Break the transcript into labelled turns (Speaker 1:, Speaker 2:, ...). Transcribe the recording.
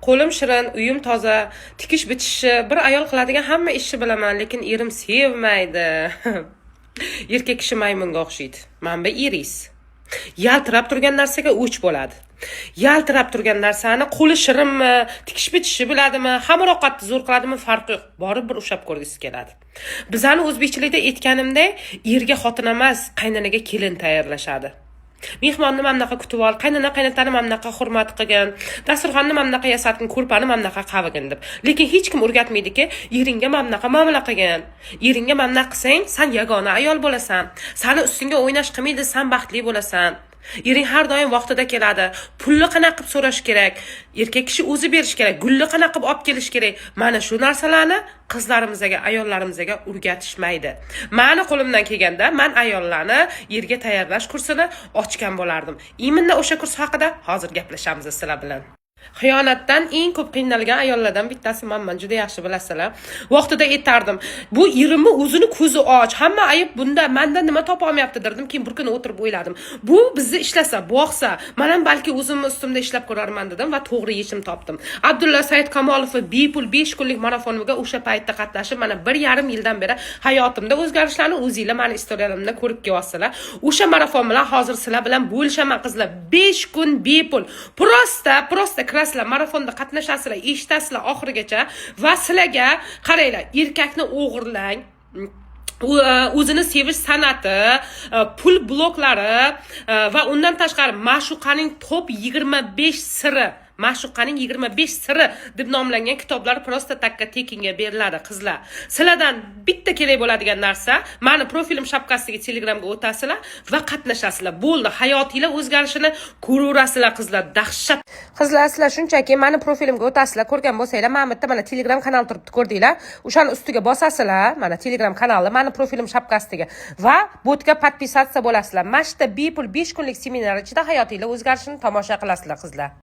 Speaker 1: Qo'lim shirin, uyim toza, tikish bitishni bir ayol qiladigan hamma ishni bilaman, lekin erim sevmaydi. Erkak kishi maymunga o'xshaydi. Manba iris. Yaltirab turgan narsaga o'ch bo'ladi. Yaltirab turgan narsani qo'li shirinmi, tikish bitishni biladimi, hamma ovqatni zo'r qiladimi, farqi yo'q. Borib bir ushab ko'rgisi keladi. Bizani o'zbekchilikda aytganimdek, erga xotin emas, qaynanaga kelin tayyorlashadi. Mehmonni mamnaqa kutib ol, qaynana qaynotani mamnaqa hurmat qilgin, dasturxonni mamnaqa yasatin, ko'rpani mamnaqa qavigin deb. Lekin hech kim o'rgatmaydiki, eringga mamnaqa muomala qilgin. Eringga mamnaqa qilsang, sen yagona ayol bo'lasan. Seni ustingga o'ynash qilmaydi, sen baxtli bo'lasan. Ering har doim vaqtida keladi. Pulni qana qilib so'rash kerak. Erkak kishi o'zi berish kerak. Gulni qana qilib olib kelish kerak. Mana shu narsalarni qizlarimizga, ayollarimizga o'rgatishmaydi. Meni qo'limdan kelganda men ayollarni erga tayyorlash kursini ochgan bo'lardim. Iminda o'sha kurs haqida hozir gaplashamiz sizlar bilan. Xiyonatdan eng ko'p qiynalgan ayollardan bittasi men juda yaxshi bilasizlar. Vaqtida aytardim. Bu erimni o'zini ko'zi och. Hamma ayib bunda. Mendan nima topa olmayapti derdim. Keyin bir kuni o'tirib o'yladim. Bu bizni ishlasa, boqsa, men ham balki o'zimni ustimda ishlab ko'rarman dedim va to'g'ri yechim topdim. Abdulla Said Kamolov bepul 5 kunlik marafoniga o'sha paytda qatnashib, mana 1,5 yildan beri hayotimda o'zgarishlarni o'zingizlar meni istoriyalarimda ko'rib kelyapsizlar. O'sha marafon bilan hozir sizlar bilan bo'lishaman qizlar. 5 kun bepul. Prosta kirasizlar, marafonda qatnashasizlar, eshitasizlar oxirigacha va sizlarga qaranglar, erkakni o'g'irlang, o'zini sevish san'ati, pul bloklari va undan tashqari ma'shuqaning top 25 siri, ma'shuqaning 25 siri deb nomlangan kitoblar prosta takka tekinga beriladi qizlar. Sizlardan bitta kerak bo'ladigan narsa, meni profilim shapkasiga Telegramga o'tasizlar va qatnashasizlar. Bo'ldi, hayotingizlar o'zgarishini ko'raverasizlar qizlar. Dahshat. Qizlar, sizlar shunchaki meni profilimga o'tasizlar, ko'rgan bo'lsanglar, mana bitta mana Telegram kanal turibdi, ko'rdinglar? O'shani ustiga bosasizlar, mana Telegram kanali, meni profilim shapkasiga va botga podpisatsiya bo'lasizlar. Mana shu bepul 5 kunlik seminar ichida hayotingizlar o'zgarishini tomosha qilasizlar qizlar.